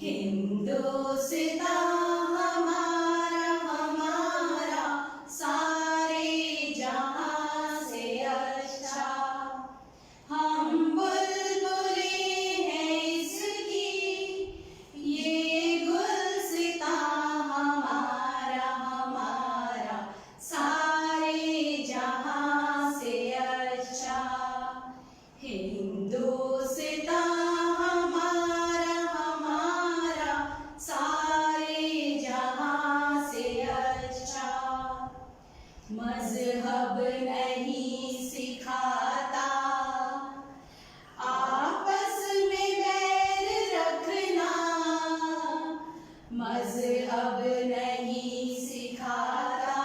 हिंदुस्तान हमारा हमारा सारे जहां से अच्छा, हम बुलबुलें हैं इसकी, ये गुलसितां हमारा हमारा सारे जहां से अच्छा। हिंदुस्तान मज़हब नहीं सिखाता आपस में बैर रखना, मज़हब नहीं सिखाता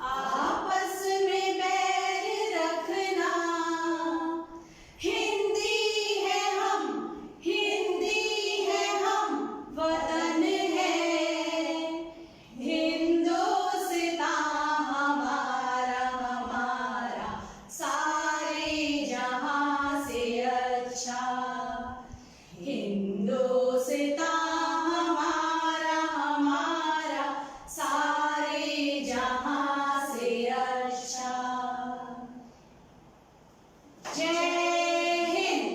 आपस में बैर रखना। हिंदी है हम, वतन है हिंदुस्तान हमारा हमारा सारे जहां से अच्छा। जय हिंद।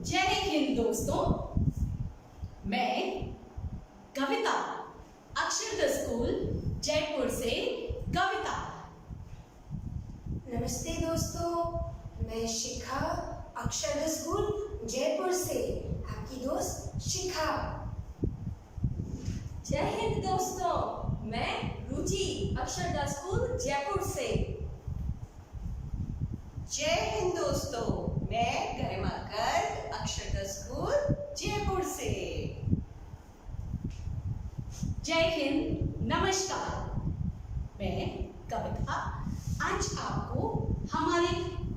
जय हिंद दोस्तों, मैं कविता अक्षरदा स्कूल जयपुर से कविता। नमस्ते दोस्तों, मैं शिखा अक्षरदा स्कूल जयपुर से आपकी दोस्त शिखा। जय हिंद दोस्तों, मैं रुचि अक्षरदा स्कूल जयपुर से। जय हिंद दोस्तों, मैं गरिमा गर्ग अक्षरदा स्कूल जयपुर से। जय हिंद, नमस्कार, मैं कविता आज आपको हमारे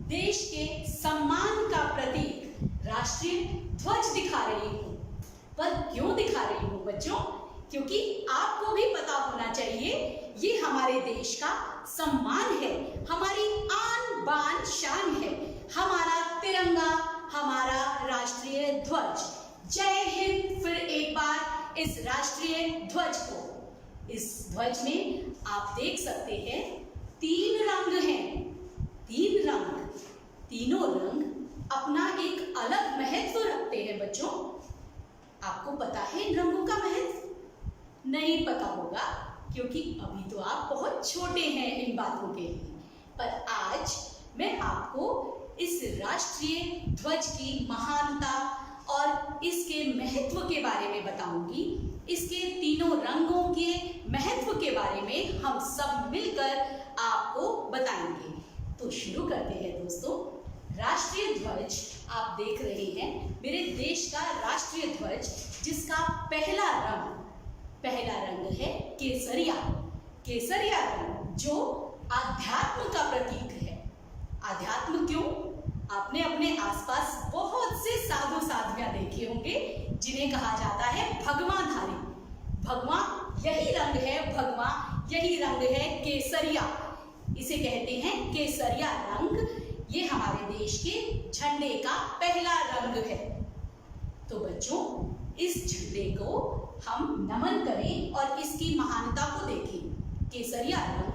देश के सम्मान का प्रतीक राष्ट्रीय ध्वज दिखा रही हूँ। पर क्यों दिखा रही हूँ बच्चों? क्योंकि आपको भी पता होना चाहिए ये हमारे देश का सम्मान है, हमारी आन बान शान है, हमारा तिरंगा, हमारा राष्ट्रीय ध्वज। जय हिंद फिर एक बार इस राष्ट्रीय ध्वज को। इस ध्वज में आप देख सकते हैं 3 रंग हैं, 3 रंग। तीनों रंग अपना एक अलग महत्व रखते हैं बच्चों। आपको पता है इन रंगों का महत्व? नहीं पता होगा क्योंकि अभी तो आप बहुत छोटे हैं इन बातों के लिए। पर आज मैं आपको इस राष्ट्रीय ध्वज की महानता और इसके महत्व के बारे में बताऊंगी। इसके तीनों रंगों के महत्व के बारे में हम सब मिलकर आपको बताएंगे। तो शुरू करते हैं दोस्तों। राष्ट्रीय ध्वज आप देख रहे हैं, मेरे देश का राष्ट्रीय ध्वज जिसका पहला रंग है केसरिया। केसरिया रंग जो आध्यात्म का प्रतीक है। आध्यात्म क्यों? आपने अपने आसपास बहुत से साधु साध्वियां देखे होंगे जिन्हें कहा जाता है भगवाधारी। भगवा यही रंग है, भगवा यही रंग है केसरिया। इसे कहते हैं केसरिया रंग। ये हमारे देश के झंडे का पहला रंग है। तो बच्चों, इस झंडे को हम नमन करें और इसकी महानता को देखें। केसरिया रंग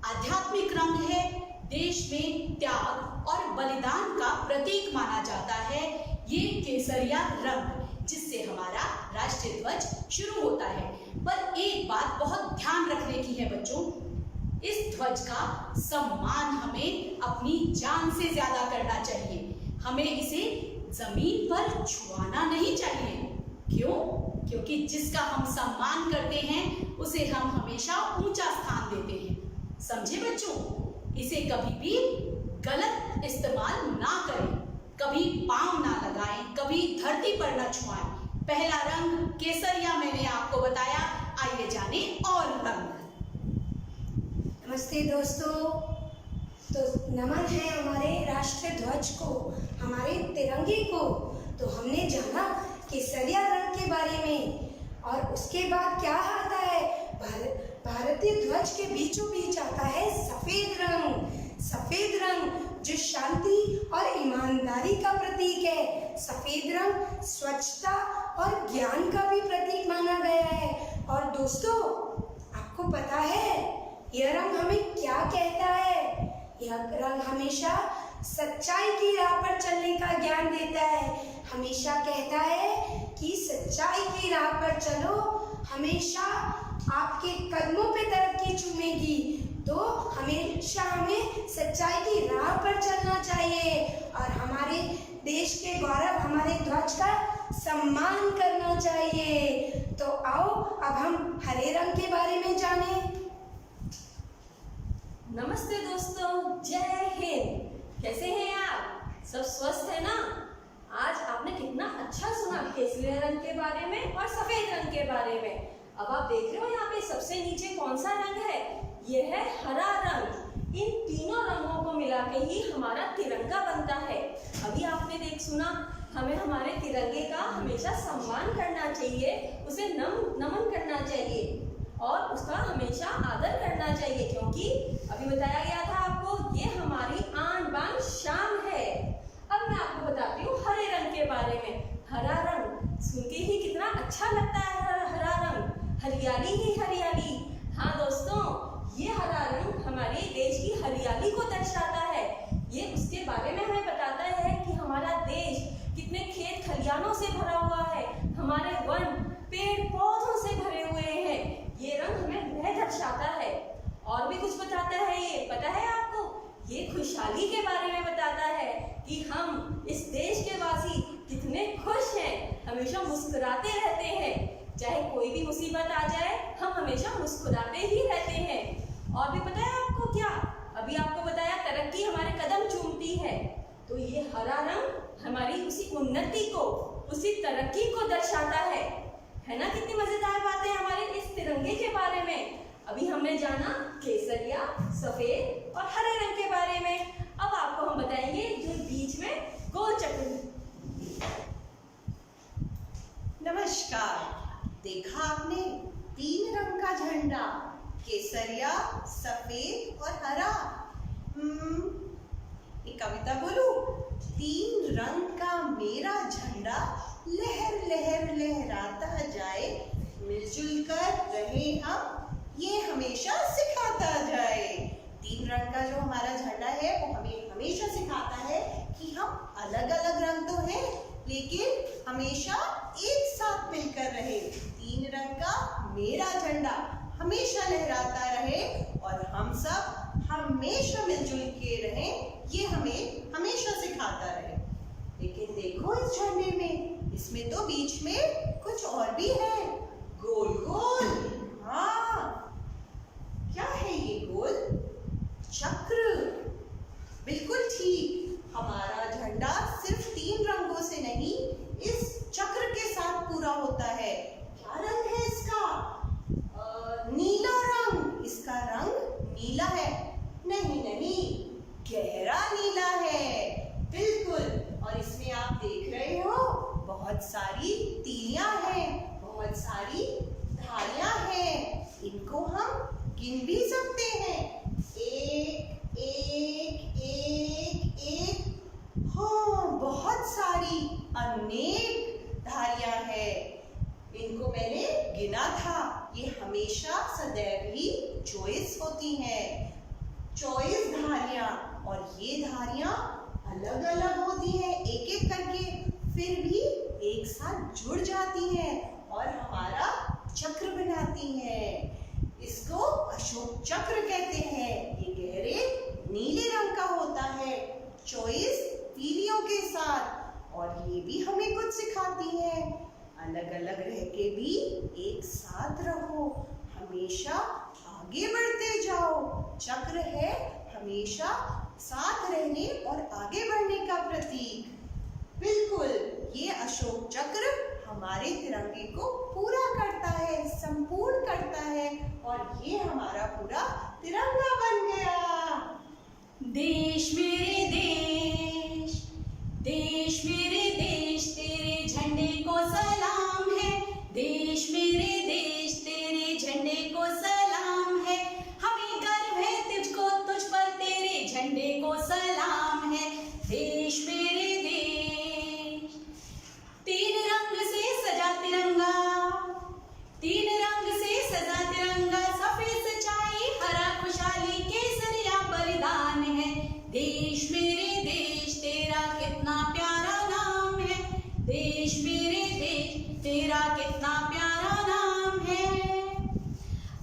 आध्यात्मिक रंग है, देश में त्याग और बलिदान का प्रतीक माना जाता है ये केसरिया रंग, जिससे हमारा राष्ट्रीय ध्वज शुरू होता है। पर एक बात बहुत ध्यान रखने की है बच्चों, इस ध्वज का सम्मान हमें अपनी जान से ज्यादा करना चाहिए। हमें इसे जमीन पर छुआना नहीं चाहिए। क्यों? क्योंकि जिसका हम सम्मान करते हैं उसे हम हमेशा ऊंचा स्थान देते हैं। समझे बच्चों? इसे कभी भी गलत इस्तेमाल ना करें, कभी पांव ना लगाएं, कभी धरती पर ना छुआएं। पहला रंग केसरिया मैंने आपको बताया। आइए जाने और रंग। नमस्ते दोस्तों, तो नमन है हमारे राष्ट्रीय ध्वज को, हमारे तिरंगे को। तो हमने जाना केसरिया रंग के बारे में, और उसके बाद क्या आता है? भारतीय ध्वज के बीचों बीच आता है सफेद रंग। सफेद रंग जो शांति और ईमानदारी का प्रतीक है। सफेद रंग स्वच्छता और ज्ञान का भी प्रतीक माना गया है। और दोस्तों, आपको पता है यह रंग हमें क्या कहता है? यह रंग हमेशा सच्चाई की राह पर चलने का ज्ञान देता है। हमेशा कहता है कि सच्चाई की राह पर चलो, हमेशा आपके कदमों पे तरक्की चूमेगी। तो हमेशा हमें सच्चाई की राह पर चलना चाहिए और हमारे देश के गौरव, हमारे ध्वज का सम्मान करना चाहिए। तो आओ अब हम हरे रंग के बारे में जानें। नमस्ते दोस्तों, जय हिंद। कैसे हैं आप? सब स्वस्थ है ना? आज आपने कितना अच्छा सुना केसरिया रंग के बारे में और सफेद रंग के बारे में। अब आप देख रहे हो यहाँ पे सबसे नीचे कौन सा रंग है? ये है हरा रंग। इन तीनों रंगों को मिला के ही हमारा तिरंगा बनता है। अभी आपने सुना, हमें हमारे तिरंगे का हमेशा सम्मान करना चाहिए, उसे नमन करना चाहिए और उसका हमेशा आदर करना चाहिए, क्योंकि अभी बताया गया था आपको ये हमारी आन बान शान है। अब मैं आपको बताती हूँ हरे रंग के बारे में। हरा रंग सुन के ही कितना अच्छा लगता है। हरा रंग, हरियाली ही हरियाली। हाँ दोस्तों, ये हरा रंग हमारे देश की हरियाली को दर्शाता है। ये उसके बारे में हमें बताता है कि हमारा देश कितने खेत खलियानों से भरा हुआ है, हमारे वन पेड़ पौधों से भरे हुए हैं। ये रंग हमें वह दर्शाता है। और भी कुछ बताता है ये, पता है आपको? ये खुशहाली के बारे में बताता है कि हम इस देश के वासी कितने खुश हैं, हमेशा मुस्कुराते रहते हैं। चाहे कोई भी मुसीबत आ जाए, हम हमेशा मुस्कुराते ही रहते हैं। और भी पता है आपको क्या? अभी आपको बताया तरक्की हमारे कदम चूमती है। तो ये हरा रंग हमारी उसी उन्नति को, उसी तरक्की को दर्शाता है ना? कितनी मजेदार बातें हमारे इस तिरंगे के बारे में। अभी हमने जाना केसरिया, सफेद और हरे रंग के बारे में। अब आपको हम बताएंगे जो बीच में गोल चक्र। नमस्कार। देखा आपने 3 रंग का झंडा, केसरिया, सफेद और हरा। एक कविता बोलूं? 3 रंग का मेरा झंडा लहर लहर लहराता जाए, मिलजुल कर रहे हम ये हमेशा सिखाता जाए। 3 रंग का जो हमारा झंडा है वो हमें हमेशा सिखाता है कि हम अलग अलग रंग तो हैं, लेकिन हमेशा एक साथ मिलकर रहे। 3 रंग का मेरा झंडा हमेशा लहराता रहे और हम सब हमेशा मिलजुल के रहें, ये हमें हमेशा सिखाता रहे। लेकिन देखो इस झंडे में, इसमें तो बीच में कुछ और भी है, गोल गोल। हाँ, क्या है ये गोल? चक्र। बिल्कुल ठीक, हमारा झंडा सिर्फ 3 रंगों से नहीं, इस चक्र के साथ पूरा होता है। क्या रंग है इसका? नीला रंग। इसका रंग नीला है? नहीं, गहरा नीला है। बिल्कुल। और इसमें आप देख रहे हो बहुत सारी तीलियां हैं, बहुत सारी धारियां हैं। इनको हम गिन भी सकते हैं। एक एक एक एक। हाँ, बहुत सारी अनेक धारियां हैं। इनको मैंने गिना था। ये हमेशा सदैव ही 24 होती हैं। 24 धारियां। और ये धारियां अलग अलग होती हैं एक एक करके, फिर भी एक साथ जुड़ जाती हैं और हमारा चक्र बनाती हैं। इसको अशोक चक्र कहते हैं। ये गहरे नीले रंग का होता है, 24 तीलियों के साथ। और ये भी हमें कुछ सिखाती है, अलग अलग रह के भी एक साथ रहो, हमेशा आगे बढ़ते जाओ। चक्र है हमेशा साथ रहने और आगे बढ़ने का प्रतीक। बिल्कुल, ये अशोक चक्र हमारे तिरंगे को पूरा करता है, संपूर्ण करता है और ये हमारा पूरा तिरंगा बन गया। देश मेरे देश, देश मेरे देश, तेरे झंडे को सलाम है। देश मेरे देश, तेरे झंडे को सलाम है। हमें गर्व है तुझको, तुझ पर तेरे झंडे को सलाम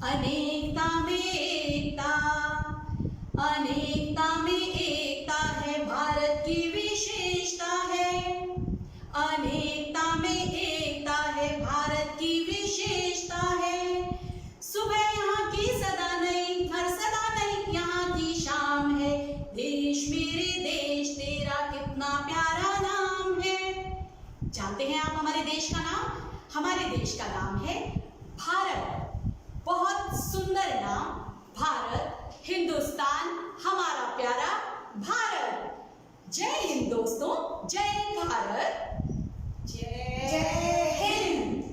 अनेकता में एकता, अनेकता में एकता है भारत की विशेषता है। अनेकता में एकता है भारत की विशेषता है। सुबह यहाँ की सदा नई, हर सदा नई यहाँ की शाम है। देश मेरे देश तेरा कितना प्यारा नाम है। जानते हैं आप हमारे देश का नाम? हमारे देश का नाम है भारत। बहुत सुंदर नाम, भारत, हिंदुस्तान, हमारा प्यारा भारत। जय हिंद दोस्तों, जय भारत, जय हिंद।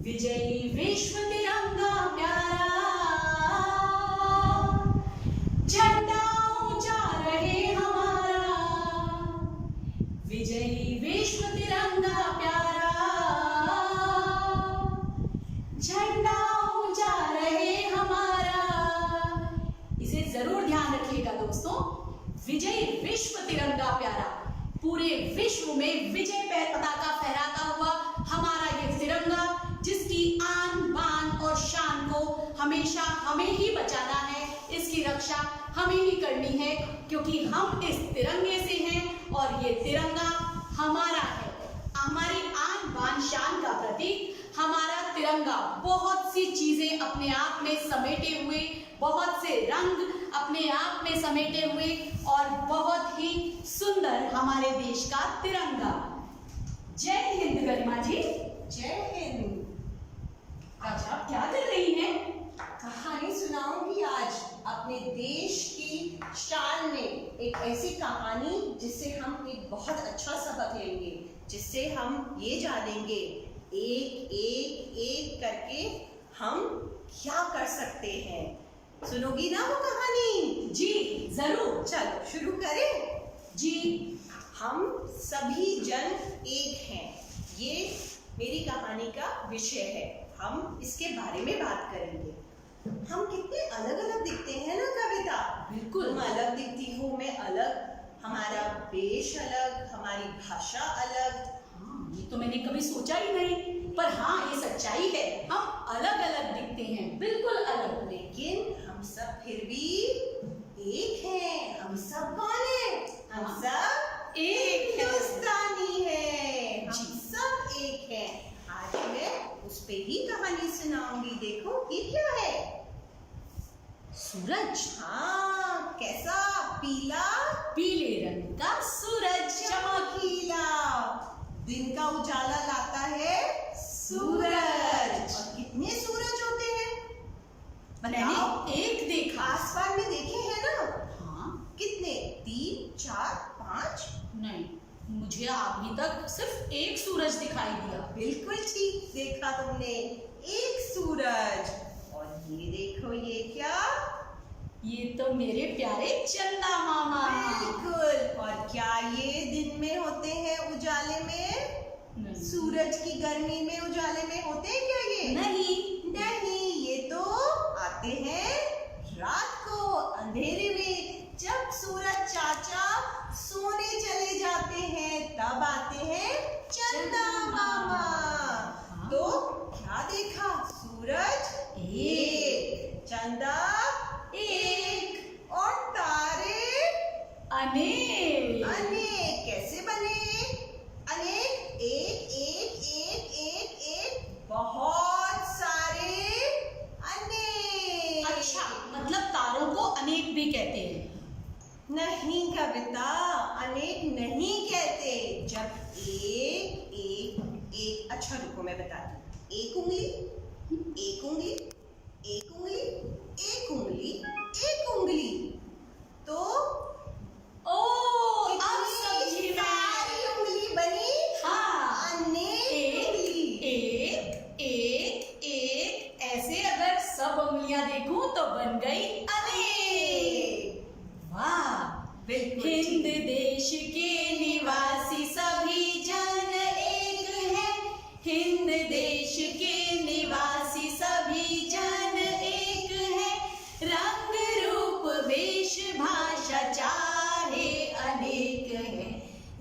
विजयी विश्व तिरंगा प्यारा, झंडा ऊंचा रहे हमारा। विजयी विश्व तिरंगा प्यारा, झंडा ऊंचा रहे हमारा। इसे जरूर ध्यान रखिएगा दोस्तों। विजयी विश्व तिरंगा प्यारा, पूरे विश्व में विजय पताका फहराता हुआ हमारा ये तिरंगा, जिसकी आन बान और शान को हमेशा हमें ही बचाना है। इसकी रक्षा हमें ही करनी है, क्योंकि हम इस तिरंगे से हैं और ये तिरंगा हमारा है। हमारी आन बान शान का प्रतीक हमारा तिरंगा बहुत सी चीजें अपने आप में समेटे हुए, बहुत से रंग अपने आप में समेटे हुए और बहुत ही सुंदर हमारे देश का तिरंगा। जय हिंद गरिमा जी। जय हिंद। आज आप क्या कर रही हैं? कहानी सुनाऊंगी आज अपने देश की शान में। एक ऐसी कहानी जिससे हम एक बहुत अच्छा सबक लेंगे, जिससे हम ये जानेंगे एक एक एक करके हम क्या कर सकते हैं। सुनोगी ना वो कहानी? जी जरूर। चलो शुरू करें। जी। हम सभी जन एक हैं, ये मेरी कहानी का विषय है। हम इसके बारे में बात करेंगे। हम कितने अलग अलग दिखते हैं ना कविता? बिल्कुल। तुम अलग दिखती हो, मैं अलग, हमारा देश अलग, हमारी भाषा अलग। ये तो मैंने कभी सोचा ही नहीं, पर हाँ ये सच्चाई है। हम अलग अलग दिखते हैं, बिल्कुल अलग। लेकिन हम सब फिर भी एक हैं। हम सब कौन हैं? हम हाँ। सब एक हैं। हिंदुस्तानी हैं। हम जी। सब एक हैं। आज मैं उस पे ही कहानी सुनाऊंगी। देखो ये क्या है? सूरज। हाँ, कैसा? पीला, पीले रंग का सूरज, चमकीला। दिन का उजाला लाता है सूरज। और कितने सूरज होते हैं? बताओ। मैंने एक देखा। आसमान में देखे हैं ना? हाँ। कितने? 3, 4, 5? नहीं, मुझे अभी तक सिर्फ एक सूरज दिखाई दिया। बिल्कुल ठीक देखा तुमने, एक सूरज। और ये देखो, ये क्या? ये तो मेरे प्यारे चंदा मामा। बिल्कुल। और क्या ये दिन में होते हैं उजाले में? नहीं। सूरज की गर्मी में उजाले में होते हैं क्या ये? नहीं। नहीं, ये तो आते हैं रात को अंधेरे में। जब सूरज चाचा सोने चले जाते हैं तब आते हैं चंदा मामा। हाँ। तो क्या देखा? सूरज एक, चंदा एक, और तारे अनेक। अनेक। कैसे बने अनेक? एक एक एक एक एक, बहुत सारे अनेक। अच्छा, मतलब तारों को अनेक भी कहते हैं? नहीं कविता, अनेक नहीं कहते। जब एक एक एक, अच्छा रुको मैं बताती हूँ। एक उंगली, एक उंगली, एक उंगली, एक उंगली, एक उंगली, तो ओ, अब समझी कितनी मैं। सारी उंगली बनी? हाँ। अनेक उंगली। एक एक एक, ऐसे अगर सब उंगलियां देखूं तो बन गई अनेक। वाह। बिल्कुल हिंद ठीक। देश के निवासी सभी जन एक है। हिंद देश के निवासी सभी जन एक है। रंग रूप वेश भाषा चाहे अनेक है।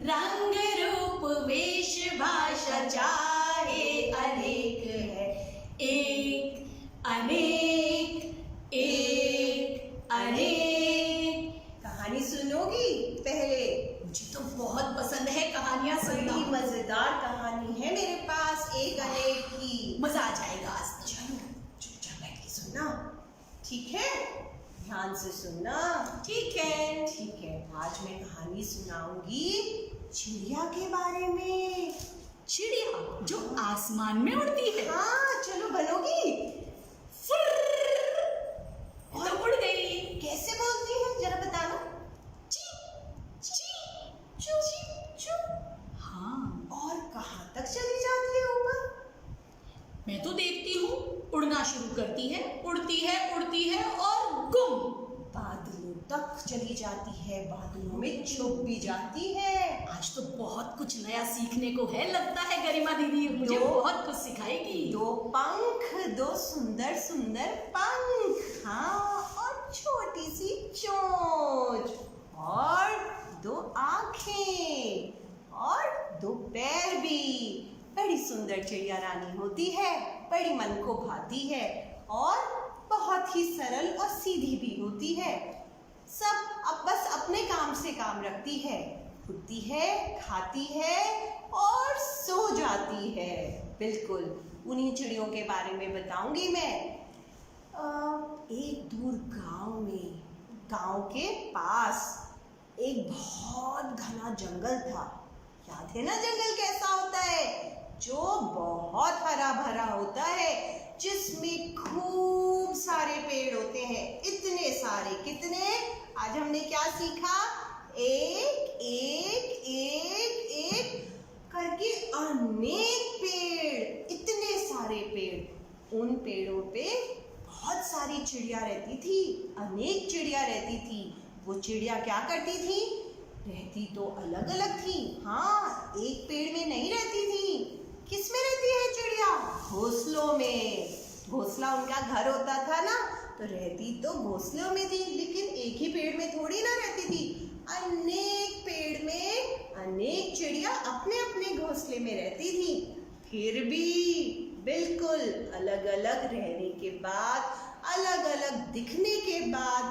रंग रूप वेश भाषा चाहे अनेक है। एक से सुनना। ठीक है। ठीक है, आज मैं कहानी सुनाऊंगी चिड़िया के बारे में। चिड़िया जो आसमान में उड़ती है। हाँ, चलो बनोगी। और उड़ गई। कैसे बोलती है जरा बताना। ची ची चू चू। हाँ, और कहाँ तक चली जाती है ऊपर? मैं तो देखती हूँ उड़ना शुरू करती है, उड़ती है और गुम। बादलों तक चली जाती है, बादलों में छुप भी जाती है। आज तो बहुत कुछ नया सीखने को है। लगता है गरिमा दीदी मुझे बहुत कुछ सिखाएगी। 2 पंख, 2 सुंदर सुंदर पंख, हाँ, और छोटी सी चोंच, और 2 आँखें, और 2 पैर भी। बड़ी सुंदर चिड़िया रानी होती है, बड़ी मन को भाती है, और बहुत ही सरल और सीधी भी होती है। सब अब बस अपने काम से काम रखती है, उठती है, खाती है और सो जाती है। बिल्कुल उन्हीं चिड़ियों के बारे में बताऊंगी मैं। एक दूर गांव के पास एक बहुत घना जंगल था। याद है ना जंगल कैसा होता है? जो बहुत हरा भरा होता है, जिसमें खूब सारे पेड़ होते हैं। इतने सारे, कितने? आज हमने क्या सीखा? एक एक एक एक करके अनेक पेड़, इतने सारे पेड़। उन पेड़ों पे बहुत सारी चिड़िया रहती थी, अनेक चिड़िया रहती थी। वो चिड़िया क्या करती थी? रहती तो अलग अलग थी। हाँ, एक पेड़ में नहीं रहती थी। किस में रहती है चिड़िया? घोंसलों में। घोंसला उनका घर होता था ना, तो रहती तो घोंसलों में थी, लेकिन एक ही पेड़ में थोड़ी ना रहती थी। अनेक पेड़ में अनेक चिड़िया अपने अपने घोंसले में रहती थी। फिर भी बिल्कुल अलग अलग रहने के बाद, अलग अलग दिखने के बाद,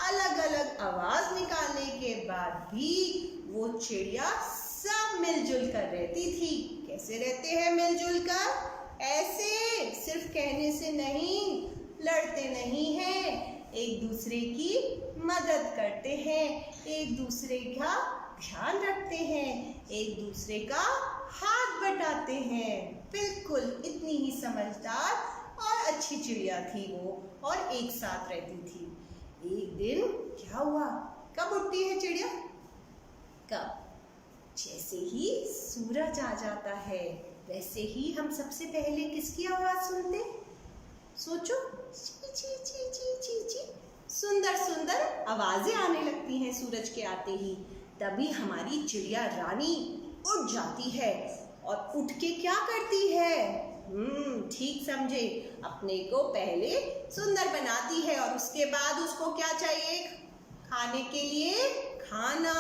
अलग अलग आवाज निकालने के बाद भी वो चिड़िया सब मिलजुल कर रहती थी। कैसे रहते हैं मिलजुल कर? ऐसे, सिर्फ कहने से नहीं, लड़ते नहीं हैं, एक दूसरे की मदद करते हैं, एक दूसरे का ध्यान रखते हैं, एक दूसरे का हाथ बटाते हैं। बिल्कुल इतनी ही समझदार और अच्छी चिड़िया थी वो, और एक साथ रहती थी। एक दिन क्या हुआ? कब उठती है चिड़िया? कब? जैसे ही सूरज आ जाता है, वैसे ही हम सबसे पहले किसकी आवाज सुनते? सोचो, ची ची ची ची ची ची। सुंदर सुंदर आवाजें आने लगती हैं सूरज के आते ही। तभी हमारी चिड़िया रानी उठ जाती है, और उठ के क्या करती है? ठीक समझे, अपने को पहले सुंदर बनाती है, और उसके बाद उसको क्या चाहिए खाने के लिए? खाना,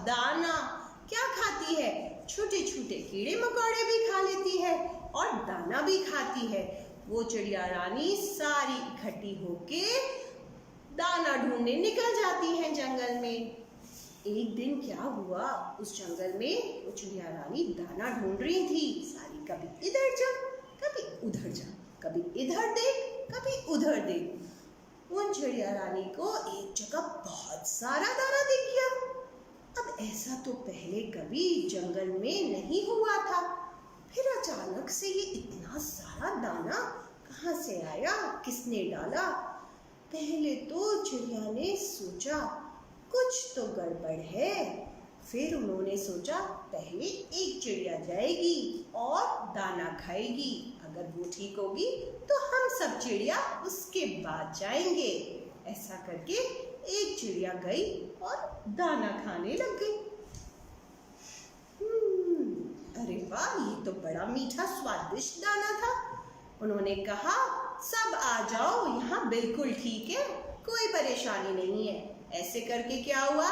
दाना। क्या खाती है? छोटे छोटे कीड़े मकोड़े भी खा लेती है, और दाना भी खाती है। वो चिड़िया रानी सारी इकट्ठी होके दाना ढूंढने निकल जाती है जंगल में। एक दिन क्या हुआ? उस जंगल में वो चिड़िया रानी दाना ढूंढ रही थी सारी। कभी इधर जा, कभी उधर जा, कभी इधर देख, कभी उधर देख। उन चिड़िया रानी को एक जगह बहुत सारा दाना दिख गया। अब ऐसा तो पहले कभी जंगल में नहीं हुआ था। फिर अचानक से ये इतना सारा दाना कहाँ से आया? किसने डाला? पहले तो चिड़िया ने सोचा कुछ तो गड़बड़ है। फिर उन्होंने सोचा पहले एक चिड़िया जाएगी और दाना खाएगी, अगर वो ठीक होगी तो हम सब चिड़िया उसके बाद जाएंगे। ऐसा करके एक चिड़िया गई और दाना खाने लग गई। अरे वाह, ये तो बड़ा मीठा स्वादिष्ट दाना था। उन्होंने कहा सब आ जाओ यहाँ, बिल्कुल ठीक है, कोई परेशानी नहीं है। ऐसे करके क्या हुआ?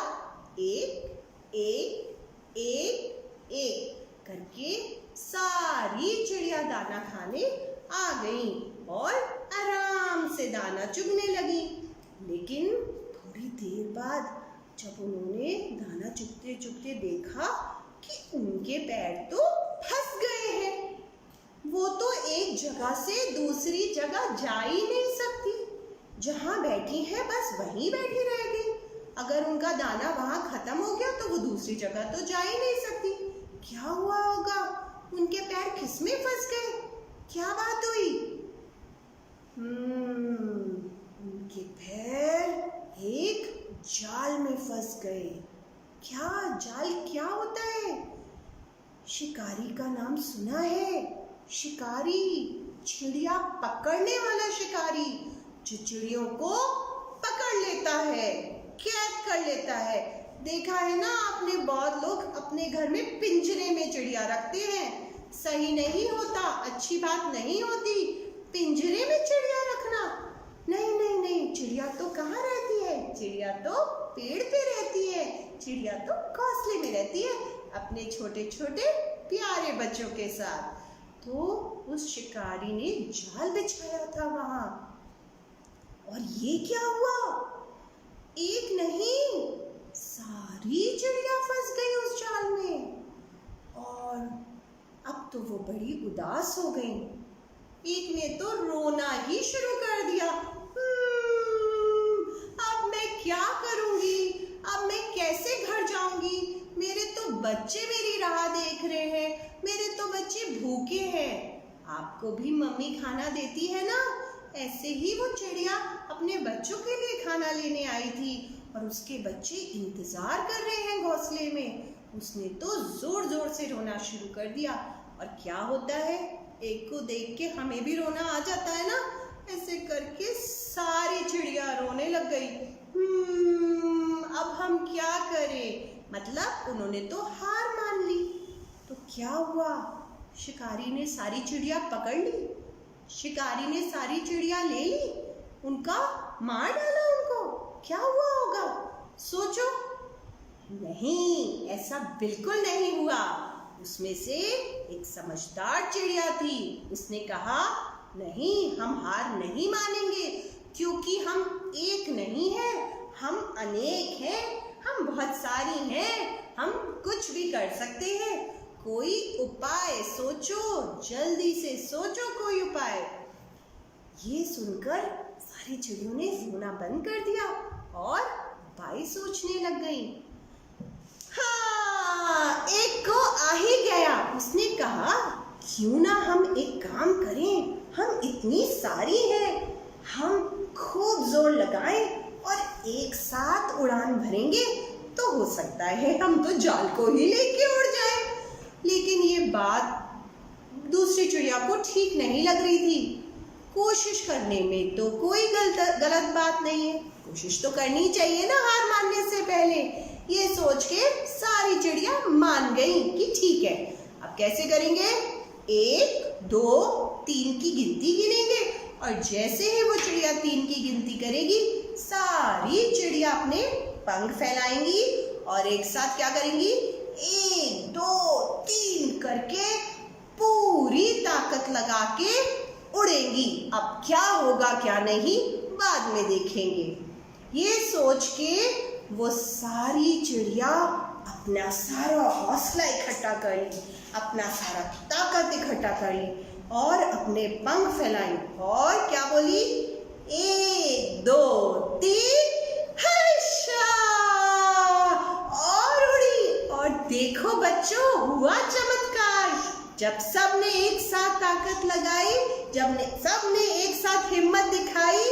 एक एक एक एक करके सारी चिड़िया दाना खाने आ गई और आराम से दाना चुगने लगी। लेकिन थोड़ी देर बाद जब उन्होंने दाना चुगते चुगते देखा कि उनके पैर तो फंस गए हैं, वो तो एक जगह से दूसरी जगह जा ही नहीं सकती। जहाँ बैठी है बस वहीं बैठी रहेगी। अगर उनका दाना वहाँ खत्म हो गया तो वो दूसरी जगह तो जा ही नहीं सकती। क्या हुआ होगा? उनके पैर किसमें फंस गए? क्या बात हुई? उनके पैर एक जाल में फंस गए। क्या जाल क्या होता है? शिकारी का नाम सुना है? शिकारी, चिड़िया पकड़ने वाला शिकारी, जो चिड़ियों को पकड़ लेता है, कैद कर लेता है। देखा है ना आपने, बहुत लोग अपने घर में पिंजरे में चिड़िया रखते हैं। सही नहीं होता, अच्छी बात नहीं होती पिंजरे में चिड़िया रखना। नहीं नहीं नहीं, चिड़िया तो कहाँ रहती है? चिड़िया तो पेड़ पे रहती है। चिड़िया तो घोंसले में रहती है अपने छोटे छोटे प्यारे बच्चों के साथ। तो उस शिकारी ने जाल बिछाया था वहां, और ये क्या हुआ? एक नहीं, सारी चिड़िया फंस गई उस जाल में। और अब तो वो बड़ी उदास हो गई। एक ने तो रोना ही शुरू कर दिया। अब मैं क्या करूंगी? अब मैं कैसे घर जाऊंगी? मेरे तो बच्चे मेरी राह देख रहे हैं, मेरे तो बच्चे भूखे हैं। आपको भी मम्मी खाना देती है ना? ऐसे ही वो चिड़िया अपने बच्चों के लिए खाना लेने आई थी, और उसके बच्चे इंतजार कर रहे हैं घोंसले में। उसने तो जोर जोर से रोना शुरू कर दिया। और क्या होता है, एक को देख के हमें भी रोना आ जाता है ना। ऐसे करके सारी चिड़िया रोने लग गई। अब हम क्या करें? मतलब उन्होंने तो हार मान ली। तो क्या हुआ? शिकारी ने सारी चिड़िया पकड़ ली, शिकारी ने सारी चिड़िया ले ली, उनका मार डाला उनको। क्या हुआ होगा? सोचो। नहीं, ऐसा बिल्कुल नहीं हुआ। उसमें से एक समझदार चिड़िया थी। उसने कहा, नहीं, हम हार नहीं मानेंगे, क्योंकि हम एक नहीं हैं, हम अनेक हैं, हम बहुत सारी हैं, हम कुछ भी कर सकते हैं। कोई उपाय सोचो, जल्दी से सोचो कोई उपाय। ये सुनकर सारी चिड़ियों ने रोना बंद कर दिया और उपाय सोचने लग गई। हाँ, एक को आ ही गया। उसने कहा, क्यों ना हम एक काम करें, हम इतनी सारी हैं, हम खूब जोर लगाएं और एक साथ उड़ान भरेंगे तो हो सकता है हम तो जाल को ही लेके उड़ जाएं। लेकिन ये बात दूसरी चिड़िया को ठीक नहीं लग रही थी। कोशिश करने में तो कोई गलत बात नहीं है, कोशिश तो करनी चाहिए ना हार मानने से पहले। ये सोच के सारी चिड़िया मान गई कि ठीक है, अब कैसे करेंगे? 1, 2, 3 की गिनती गिनेंगे, और जैसे ही वो चिड़िया 3 की गिनती करेगी, सारी चिड़िया अपने पंख फैलाएंगी और एक साथ क्या करेंगी? 1, 2, 3 करके पूरी ताकत लगा के उड़ेंगी। अब क्या होगा क्या नहीं बाद में देखेंगे। ये सोच के वो सारी चिड़िया अपना सारा हौसला इकट्ठा कर ली, अपना सारा ताकत इकट्ठा कर ली और अपने पंख फैलाई और क्या बोली? 1, 2, 3 हर्षा, और उड़ी। और देखो बच्चों, हुआ चमत्कार। जब सबने एक साथ ताकत लगाई, जब सबने एक साथ हिम्मत दिखाई,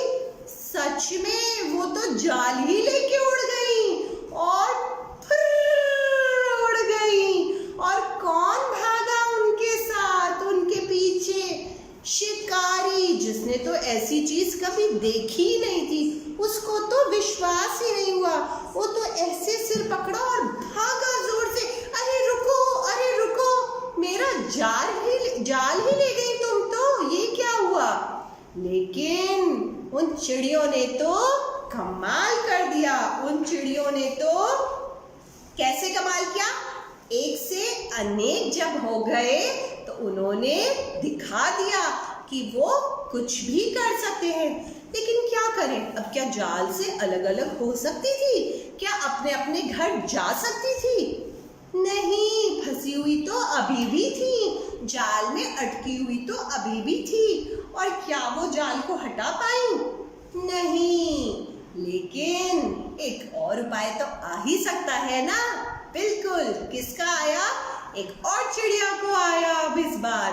सच में वो तो जाल ही लेके उड़ गई और उड़ गई। और कौन भागा उनके साथ, उनके पीछे? शिकारी, जिसने तो ऐसी चीज कभी देखी ही नहीं थी। उसको तो विश्वास ही नहीं हुआ। वो तो ऐसे सिर पकड़ा और भागा जोर से। अरे रुको, मेरा जाल ही ले गई तुम तो, ये क्या हुआ? लेकिन उन चिड़ियों ने तो कमाल कर दिया। उन चिड़ियों ने तो कैसे कमाल किया? एक से अनेक जब हो गए तो उन्होंने दिखा दिया कि वो कुछ भी कर सकते हैं। लेकिन क्या करें? अब क्या जाल से अलग अलग हो सकती थी? क्या अपने अपने घर जा सकती थी? नहीं, फंसी हुई तो अभी भी थी, जाल में अटकी हुई तो अभी भी थी। और क्या वो जाल को हटा पाई? नहीं, लेकिन एक और उपाय तो आ ही सकता है ना। बिल्कुल, किसका आया? एक और चिड़िया को आया अब इस बार।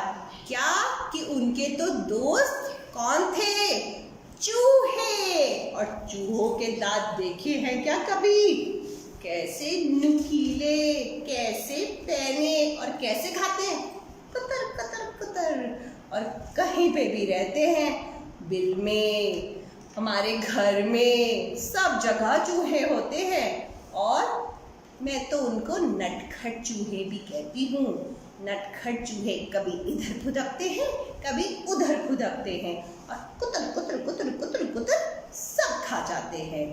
क्या कि उनके तो दोस्त कौन थे? चूहे। और चूहों के दांत देखे हैं क्या कभी? कैसे नुकीले, कैसे पैने और कैसे खाते हैं? कुतर कुतर कुतर। और कहीं पे भी रहते हैं, बिल में, हमारे घर में, सब जगह चूहे होते हैं। और मैं तो उनको नटखट चूहे भी कहती हूँ। नटखट चूहे कभी इधर फुदकते हैं, कभी उधर फुदकते हैं और कुतर कुतर कुतर कुतर कुतर सब खा जाते हैं।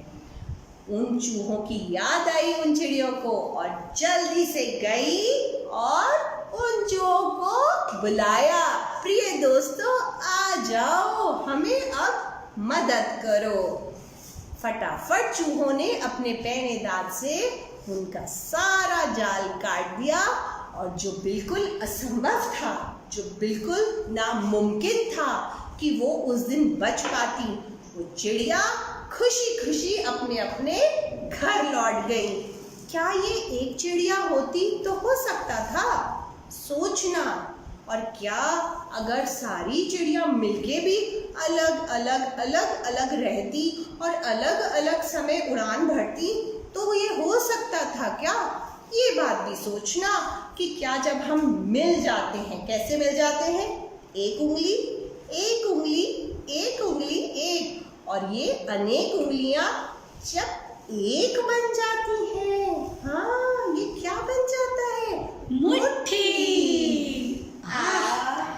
उन चूहों की याद आई उन चिड़ियों को और जल्दी से गई और उन चूहों को बुलाया, प्रिय दोस्तों आ जाओ, हमें अब मदद करो। फटाफट चूहों ने अपने पैने दांत से उनका सारा जाल काट दिया और जो बिल्कुल असंभव था, जो बिल्कुल नामुमकिन था कि वो उस दिन बच पाती, वो चिड़िया खुशी खुशी अपने अपने घर लौट गई। क्या ये एक चिड़िया होती तो हो सकता था? सोचना। और क्या अगर सारी चिड़िया मिलके भी अलग अलग अलग अलग रहती और अलग अलग समय उड़ान भरती तो ये हो सकता था क्या? ये बात भी सोचना कि क्या जब हम मिल जाते हैं, कैसे मिल जाते हैं? एक उंगली, एक उंगली, एक उंगली, एक, और ये अनेक उंगलियां जब एक बन जाती हैं, हाँ, ये क्या बन जाता है? मुट्ठी।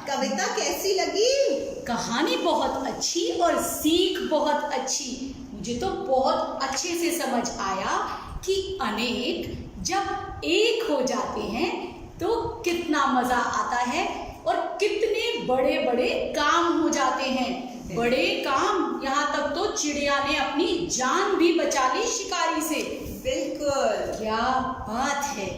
कविता कैसी लगी? कहानी बहुत अच्छी और सीख बहुत अच्छी। मुझे तो बहुत अच्छे से समझ आया कि अनेक जब एक हो जाते हैं तो कितना मजा आता है और कितने बड़े बड़े काम हो जाते हैं। बड़े काम, यहाँ तक तो चिड़िया ने अपनी जान भी बचा ली शिकारी से। बिल्कुल, क्या बात है,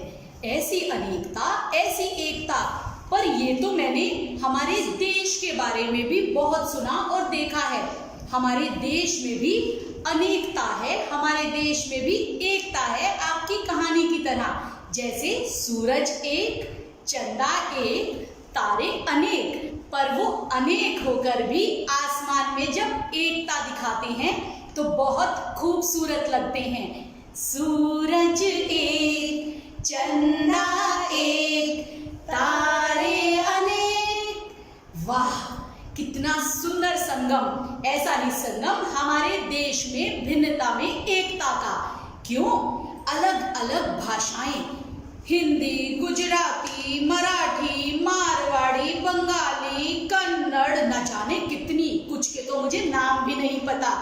ऐसी अनेकता, ऐसी एकता। पर ये तो मैंने हमारे देश के बारे में भी बहुत सुना और देखा है। हमारे देश में भी अनेकता है, हमारे देश में भी एकता है, आपकी कहानी की तरह। जैसे सूरज एक, चंदा एक, तारे अनेक, पर वो अनेक होकर भी आसमान में जब एकता दिखाते हैं तो बहुत खूबसूरत लगते हैं। सूरज एक, चंदा एक, तारे अनेक। वाह, कितना सुंदर संगम। ऐसा ही संगम हमारे देश में भिन्नता में एकता का। क्यों? अलग अलग भाषाएं, हिंदी, गुजराती, मराठी, मारवाड़ी, बंगाली, कन्नड़, न जाने कितनी, कुछ के तो मुझे नाम भी नहीं पता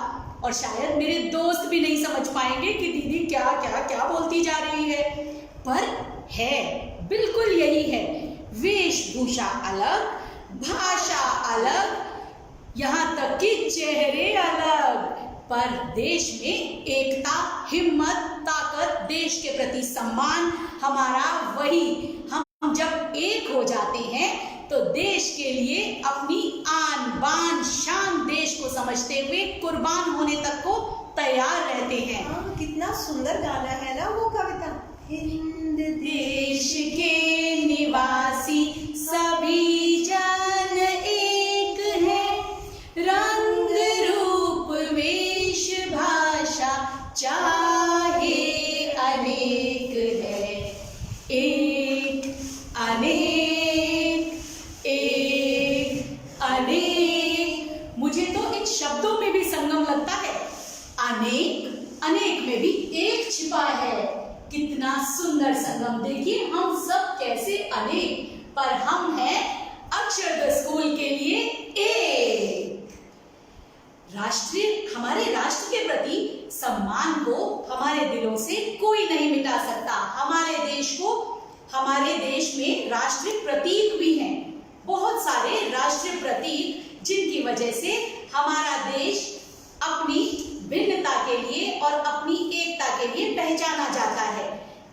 और शायद मेरे दोस्त भी नहीं समझ पाएंगे कि दीदी क्या क्या क्या बोलती जा रही है। पर है, बिल्कुल यही है। वेशभूषा अलग, भाषा अलग, यहाँ तक कि चेहरे अलग, पर देश में एकता, हिम्मत, ताकत, देश के प्रति सम्मान हमारा वही। हम जब एक हो जाते हैं तो देश के लिए अपनी आन बान शान, देश को समझते हुए कुर्बान होने तक को तैयार रहते हैं। हाँ, कितना सुंदर गाना है ना वो कविता। हिंद देश के निवासी सभी जन एक है, रंग रूप वेश भाषा चाहे अनेक है। एक अनेक, एक अनेक। मुझे तो इन शब्दों में भी संगम लगता है। अनेक, अनेक में भी एक छिपा है। कितना सुंदर संगम। देखिए हम सब कैसे अनेक, पर हम हैं अक्षर स्कूल के लिए एक। हमारे राष्ट्र के प्रति सम्मान को हमारे दिलों से कोई नहीं मिटा सकता। हमारे देश में राष्ट्रीय प्रतीक भी हैं, बहुत सारे राष्ट्रीय प्रतीक, जिनकी वजह से हमारा देश अपनी भिन्नता के लिए और अपनी एकता के लिए पहचाना जाता है।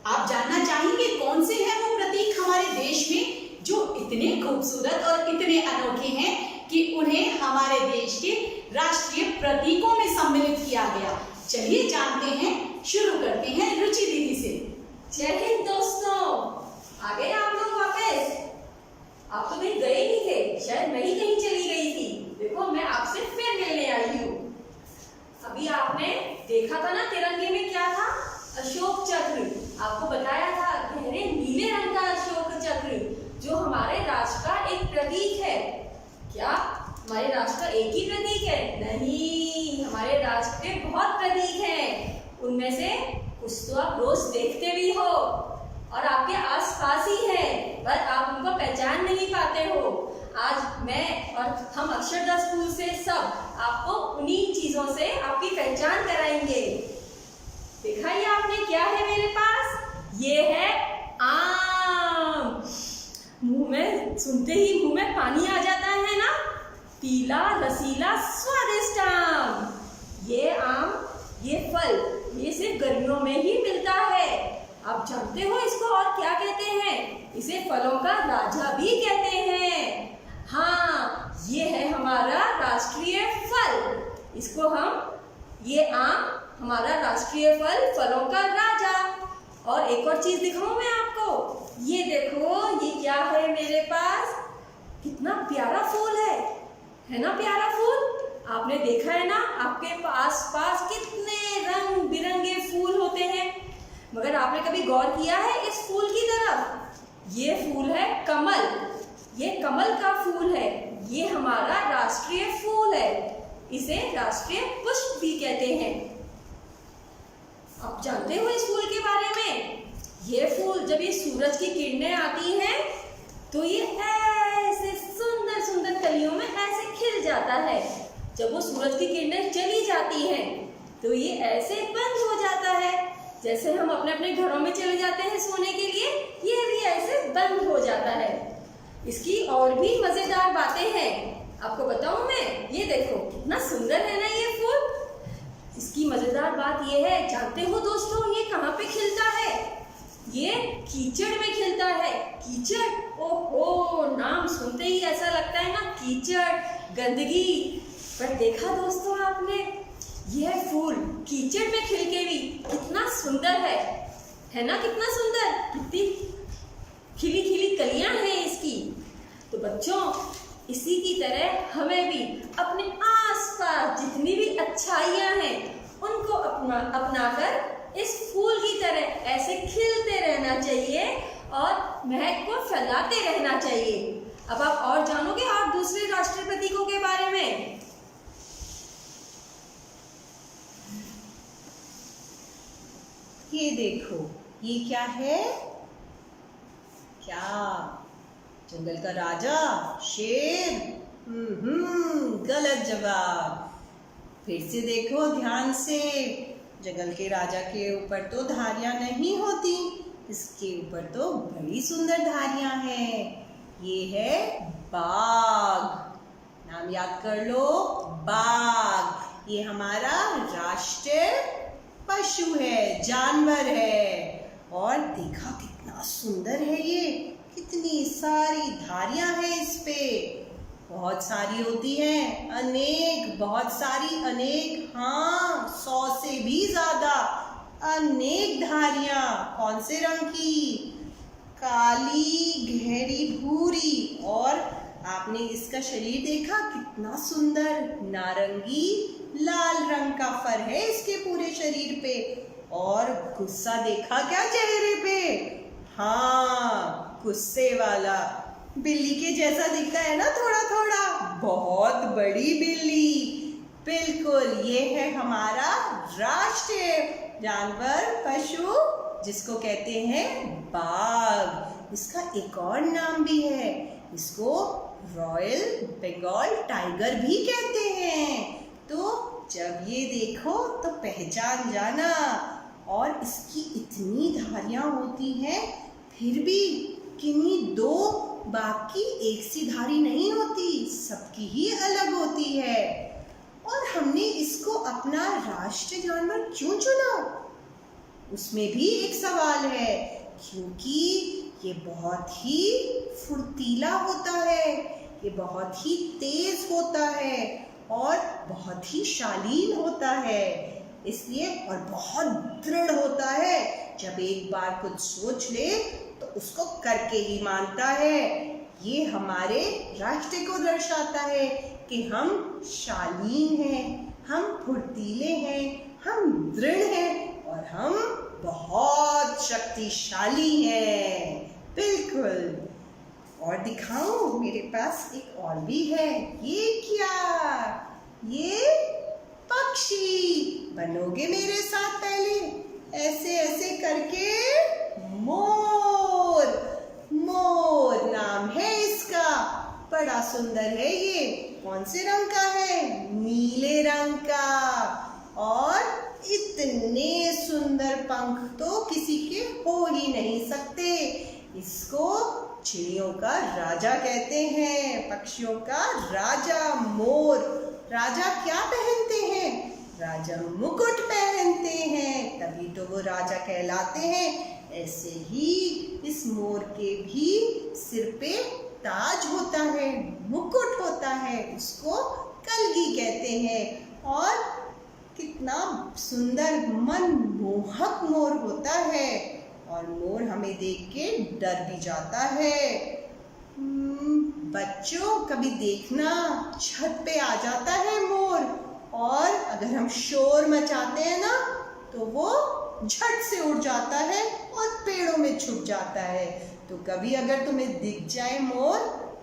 आप जानना चाहेंगे कौन से हैं वो प्रतीक हमारे देश में जो इतने खूबसूरत और इतने अनोखे हैं कि उन्हें हमारे देश के राष्ट्रीय प्रतीकों में सम्मिलित किया गया। चलिए जानते हैं, शुरू करते हैं रुचि दीदी से। जय हिंद दोस्तों, आ गए आप लोग वापस? आप तो कहीं गए नहीं थे, शायद मैं ही कहीं चली गई थी। देखो मैं आपसे फिर मिलने आई हूँ। अभी आपने देखा था ना तिरंगे में क्या था? अशोक चक्र। आपको बताया था गहरे नीले रंग का अशोक चक्र, जो हमारे राष्ट्र का एक प्रतीक है। क्या हमारे राष्ट्र का एक ही प्रतीक है? नहीं, हमारे राष्ट्र के बहुत प्रतीक हैं। उनमें से कुछ तो आप रोज देखते भी हो और आपके आसपास ही है, पर आप उनको पहचान नहीं पाते हो। आज मैं और हम अक्षरदा स्कूल से सब आपको उन्हीं चीजों से आपकी पहचान कराएंगे। देखा ये आपने क्या है मेरे पास? ये है आम। मुंह में सुनते ही मुंह में पानी आ जाता है ना? पीला रसीला स्वादिष्ट आम। ये आम, ये फल, ये सिर्फ गर्मियों में ही मिलता है। आप जानते हो इसको और क्या कहते हैं? इसे फलों का राजा भी कहते हैं। हाँ, ये है हमारा राष्ट्रीय फल। इसको हम, ये आम हमारा राष्ट्रीय फल, फलों का राजा। और एक और चीज दिखाऊं मैं आपको। ये देखो, ये क्या है मेरे पास? कितना प्यारा फूल है ना प्यारा फूल? आपने देखा है ना आपके पास कितने रंग बिरंगे फूल होते हैं, मगर आपने कभी गौर किया है इस फूल की तरफ? ये फूल है कमल। ये कमल का फूल है। ये हमारा राष्ट्रीय फूल है। इसे राष्ट्रीय पुष्प भी कहते हैं। आप जानते हो इस फूल के बारे में? ये फूल जब ये सूरज की किरणें आती हैं तो ये ऐसे सुंदर सुंदर कलियों में ऐसे खिल जाता है। जब वो सूरज की किरणें चली जाती हैं तो ये ऐसे बंद हो जाता है। जैसे हम अपने अपने घरों में चले जाते हैं सोने के लिए, ये भी ऐसे बंद हो जाता है। इसकी और भी मजेदार बातें हैं, आपको बताऊं मैं। ये देखो कितना सुंदर है ना ये फूल। इसकी मजेदार बात ये है, जानते हो दोस्तों ये कहाँ पे खिलता है? ये कीचड़ में खिलता है। कीचड़, ओहो, नाम सुनते ही ऐसा लगता है ना, कीचड़, गंदगी। पर देखा दोस्तों आपने, यह फूल कीचड़ में खिल के भी कितना सुंदर है ना? कितना सुंदर, कितनी खिली खिली कलियां हैं इसकी। तो बच्चों, इसी की तरह हमें भी अपने आसपास जितनी भी अच्छाइयां हैं उनको अपनाकर इस फूल की तरह ऐसे खिलते रहना चाहिए और महक को फैलाते रहना चाहिए। अब आप और जानोगे और दूसरे राष्ट्रीय प्रतीकों के बारे में? ये देखो, ये क्या है? क्या जंगल का राजा? शेर? गलत जवाब। फिर से देखो ध्यान से। जंगल के राजा के ऊपर तो धारियां नहीं होती, इसके ऊपर तो बड़ी सुंदर धारियां हैं। ये है बाघ। नाम याद कर लो, बाघ। ये हमारा राष्ट्रीय पशु है, जानवर है। और देखा कितना सुंदर है ये, कितनी सारी धारियां हैं इस पे। बहुत सारी होती हैं, अनेक, बहुत सारी, अनेक, हाँ 100 से भी ज्यादा, अनेक धारियां। कौन से रंग की? काली, गहरी भूरी। और आपने इसका शरीर देखा कितना सुंदर, नारंगी लाल रंग का फर है इसके पूरे शरीर पे। और गुस्सा देखा क्या चेहरे पे? हाँ, गुस्से वाला। बिल्ली के जैसा दिखता है ना थोड़ा थोड़ा, बहुत बड़ी बिल्ली। बिल्कुल, ये है हमारा राष्ट्रीय जानवर, पशु, जिसको कहते हैं बाघ। इसका एक और नाम भी है, इसको रॉयल बंगाल टाइगर भी कहते हैं। तो जब ये देखो तो पहचान जाना। और इसकी इतनी धारियां होती हैं, फिर भी किन्हीं दो बाघ की एक सी धारी नहीं होती, सबकी ही अलग होती है। और हमने इसको अपना राष्ट्रीय जानवर क्यों चुना? उसमें भी एक सवाल है, क्योंकि ये बहुत ही फुर्तीला होता है, ये बहुत ही तेज होता है और बहुत ही शालीन होता है। इसलिए, और बहुत दृढ़ होता है। जब एक बार कुछ सोच ले तो उसको करके ही मानता है। ये हमारे राष्ट्र को दर्शाता है कि हम शालीन हैं, हम फुर्तीले हैं, हम दृढ़ हैं और हम बहुत शक्तिशाली हैं। बिल्कुल। और दिखाऊं, मेरे पास एक और भी है। ये क्या? ये पक्षी। बनोगे मेरे साथ पहले? ऐसे ऐसे करके मोर। मोर नाम है इसका। बड़ा सुंदर है ये। कौन से रंग का है? नीले रंग का। और इतने सुंदर पंख तो किसी के हो ही नहीं सकते। इसको चिड़ियों का राजा कहते हैं, पक्षियों का राजा मोर। राजा क्या पहनते हैं? राजा मुकुट पहनते हैं, तभी तो वो राजा कहलाते हैं। ऐसे ही इस मोर के भी सिर पे ताज होता है, मुकुट होता है, उसको कलगी कहते हैं। और कितना सुंदर मनमोहक मोर होता है। और मोर हमें देख के डर भी जाता है। बच्चों, कभी देखना, छत पे आ जाता है मोर, और अगर हम शोर मचाते हैं ना तो वो झट से उड़ जाता है और पेड़ों में छुप जाता है। तो कभी अगर तुम्हें दिख जाए मोर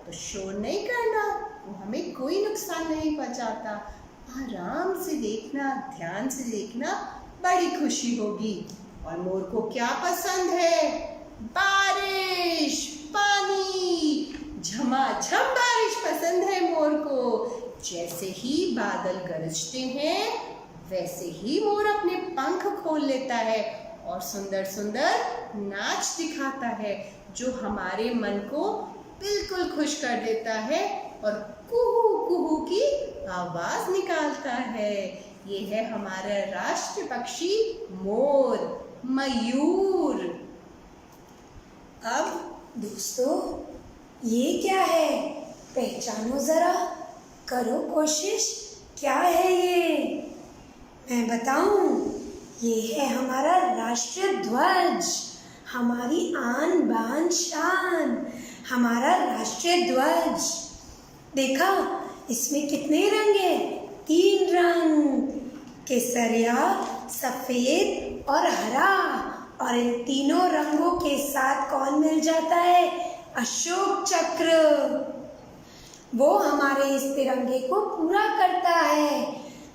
तो शोर नहीं करना, वो हमें कोई नुकसान नहीं पहुंचाता। आराम से देखना, ध्यान से देखना, बड़ी खुशी होगी। और मोर को क्या पसंद है? बारिश, पानी, झमाझम बारिश पसंद है मोर को। जैसे ही बादल गरजते हैं वैसे ही मोर अपने पंख खोल लेता है और सुंदर सुंदर नाच दिखाता है, जो हमारे मन को बिल्कुल खुश कर देता है और कुहू कुहू की आवाज निकालता है। ये है हमारा राष्ट्र पक्षी मोर, मयूर। अब दोस्तों, ये क्या है? पहचानो जरा, करो कोशिश, क्या है ये? मैं बताऊं, ये है हमारा राष्ट्रीय ध्वज, हमारी आन बान शान, हमारा राष्ट्रीय ध्वज। देखा, इसमें कितने रंग हैं? 3 रंग, केसरिया, सफेद और हरा। और इन तीनों रंगों के साथ कौन मिल जाता है? अशोक चक्र। वो हमारे इस तिरंगे को पूरा करता है।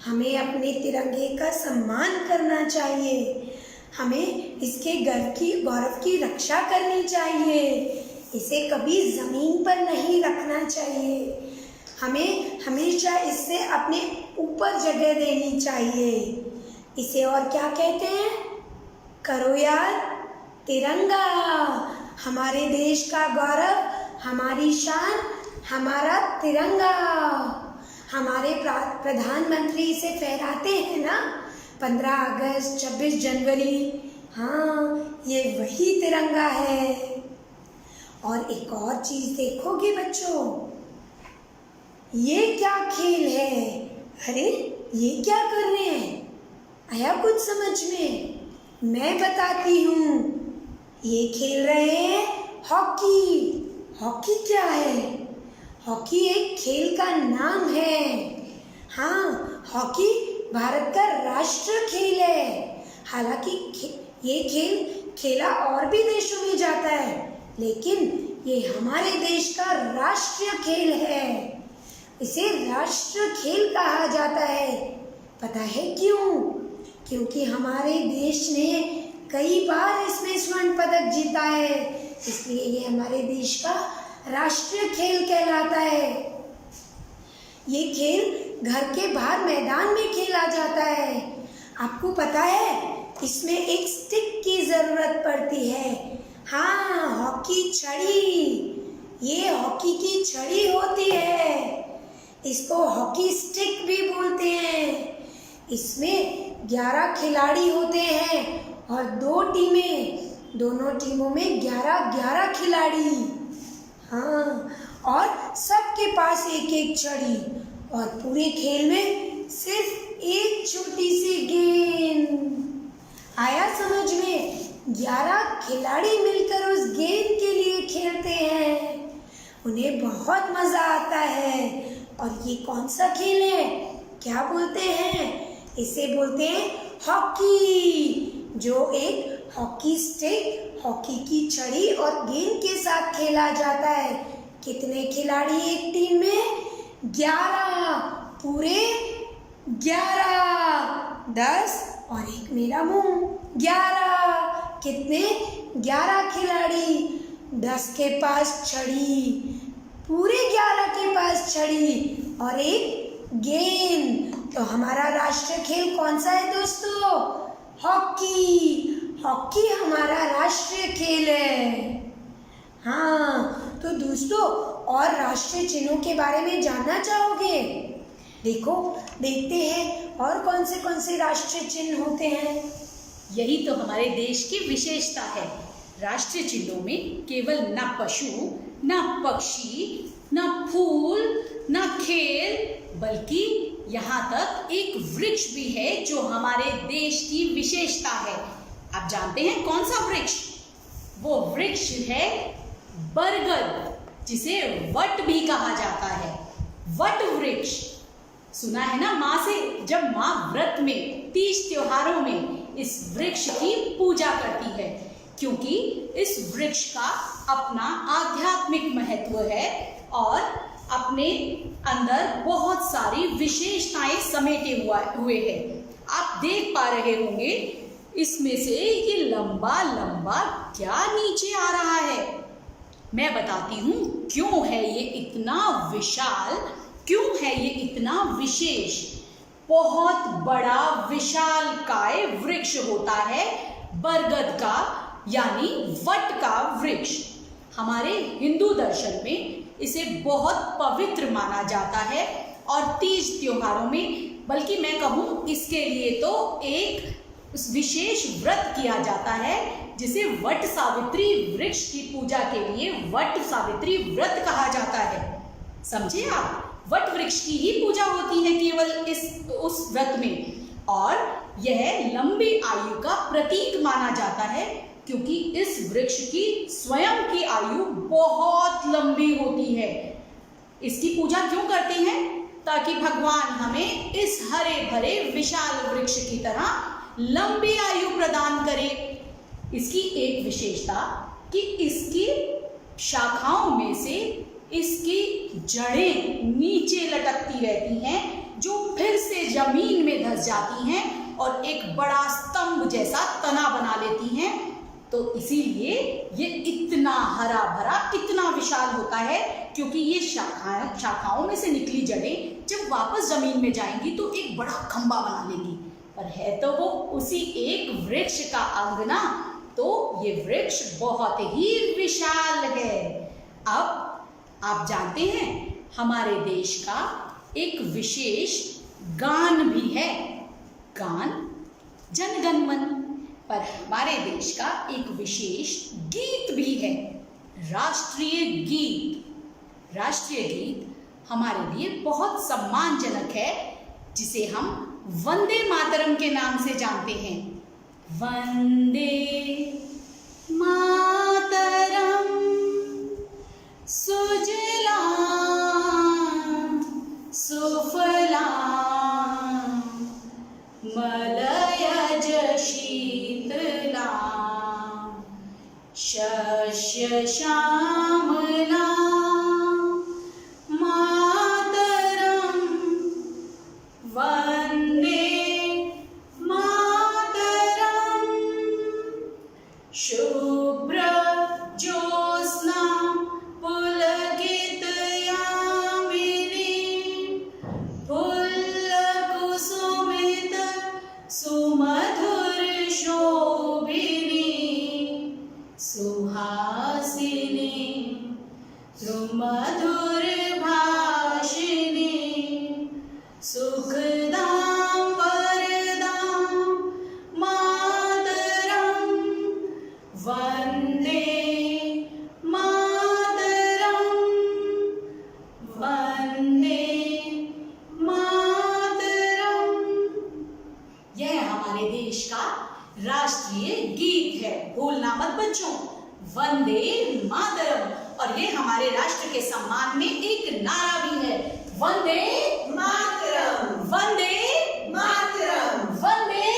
हमें अपने तिरंगे का सम्मान करना चाहिए। हमें इसके गौरव की रक्षा करनी चाहिए। इसे कभी जमीन पर नहीं रखना चाहिए। हमें हमेशा इससे अपने ऊपर जगह देनी चाहिए। इसे और क्या कहते हैं? करो याद, तिरंगा। हमारे देश का गौरव, हमारी शान, हमारा तिरंगा। हमारे प्रधानमंत्री इसे फहराते हैं ना, 15 अगस्त, 26 जनवरी। हाँ, ये वही तिरंगा है। और एक और चीज देखोगे बच्चों, ये क्या खेल है? अरे, ये क्या कर रहे हैं? आया कुछ समझ में? मैं बताती हूँ। ये खेल रहे हैं हॉकी। हॉकी क्या है? हॉकी एक खेल का नाम है। हाँ, हॉकी भारत का राष्ट्रीय खेल है। हालांकि ये खेल खेला और भी देशों में जाता है, लेकिन ये हमारे देश का राष्ट्रीय खेल है। इसे राष्ट्रीय खेल कहा जाता है। पता है क्यों? क्योंकि हमारे देश ने कई बार इसमें स्वर्ण पदक जीता है, इसलिए ये हमारे देश का राष्ट्रीय खेल कहलाता है। ये खेल घर के बाहर मैदान में खेला जाता है। आपको पता है, इसमें एक स्टिक की जरूरत पड़ती है। हाँ, हॉकी छड़ी। ये हॉकी की छड़ी होती है। इसको हॉकी स्टिक भी बोलते हैं। इसमें 11 खिलाड़ी होते हैं और 2 टीमें, दोनों टीमों में 11-11 खिलाड़ी। हाँ, और सबके पास एक एक छड़ी, और पूरे खेल में सिर्फ एक छोटी सी गेंद। आया समझ में? 11 खिलाड़ी मिलकर उस गेम के लिए खेलते हैं। उन्हें बहुत मजा आता है। और ये कौन सा खेल है? क्या बोलते हैं? इसे बोलते हैं हॉकी, जो एक हॉकी स्टिक, हॉकी की छड़ी और गेंद के साथ खेला जाता है। कितने खिलाड़ी एक टीम में? 11, पूरे 11। 10 और एक मेरा मुंह, 11। कितने? 11 खिलाड़ी। 10 के पास छड़ी, पूरे 11 के पास छड़ी और एक गेंद। तो हमारा राष्ट्रीय खेल कौन सा है दोस्तों? हॉकी। हॉकी हमारा राष्ट्रीय खेल है। हाँ, तो दोस्तों और राष्ट्रीय चिन्हों के बारे में जानना चाहोगे? देखते हैं और कौन से राष्ट्रीय चिन्ह होते हैं। यही तो हमारे देश की विशेषता है। राष्ट्रीय चिन्हों में केवल न पशु, न पक्षी, न फूल, न खेल, बल्कि यहाँ तक एक वृक्ष भी है जो हमारे देश की विशेषता है। आप जानते हैं कौन सा वृक्ष? वो वृक्ष है बरगद, जिसे वट भी कहा जाता है। वट वृक्ष सुना है ना माँ से? जब माँ व्रत में, तीज त्योहारों में इस वृक्ष की पूजा करती है, क्योंकि इस वृक्ष का अपना आध्यात्मिक महत्व है और अपने अंदर बहुत सारी विशेषताएं समेटे हुए हैं। आप देख पा रहे होंगे इसमें से ये लंबा लंबा क्या नीचे आ रहा है। मैं बताती हूँ क्यों है ये इतना विशाल, क्यों है ये इतना विशेष। बहुत बड़ा विशालकाय वृक्ष होता है बरगद का, यानी वट का वृक्ष। हमारे हिंदू दर्शन में इसे बहुत पवित्र माना जाता है और तीज त्योहारों में, बल्कि मैं कहूँ इसके लिए तो एक विशेष व्रत किया जाता है जिसे वट सावित्री वृक्ष की पूजा के लिए वट सावित्री व्रत कहा जाता है। समझे आप? वट वृक्ष की ही पूजा होती है केवल उस व्रत में, और यह लंबी आयु का प्रतीक माना जाता है क्योंकि इस वृक्ष की स्वयं की आयु बहुत लंबी होती है। इसकी पूजा क्यों करते हैं? ताकि भगवान हमें इस हरे भरे विशाल वृक्ष की तरह लंबी आयु प्रदान करे। इसकी एक विशेषता कि इसकी शाखाओं में से इसकी जड़ें नीचे लटकती रहती हैं, जो फिर से जमीन में धंस जाती हैं और एक बड़ा स्तंभ जैसा तना बना लेती हैं। तो इसीलिए ये इतना हरा भरा, इतना विशाल होता है, क्योंकि ये शाखाओं में से निकली जड़ें जब वापस जमीन में जाएंगी तो एक बड़ा खंबा बना लेंगी। पर है तो वो उसी एक वृक्ष का अंग ना, तो ये वृक्ष बहुत ही विशाल है। अब आप जानते हैं हमारे देश का एक विशेष गान भी है, गान जन गण मन। पर हमारे देश का एक विशेष गीत भी है, राष्ट्रीय गीत। राष्ट्रीय गीत हमारे लिए बहुत सम्मानजनक है, जिसे हम वंदे मातरम के नाम से जानते हैं। वंदे मातरम सुजलाम सुफलाम मलयज शीतलाम शस्य श्यामलाम मातरम वंदे मातरम शुभ्र ज्योत्स्ना पुलकित यामिनी फुल्ल कुसुमित राष्ट्रीय गीत है, भूलना मत बच्चों, वंदे मातरम। और ये हमारे राष्ट्र के सम्मान में एक नारा भी है, वंदे मातरम, वंदे मातरम, वंदे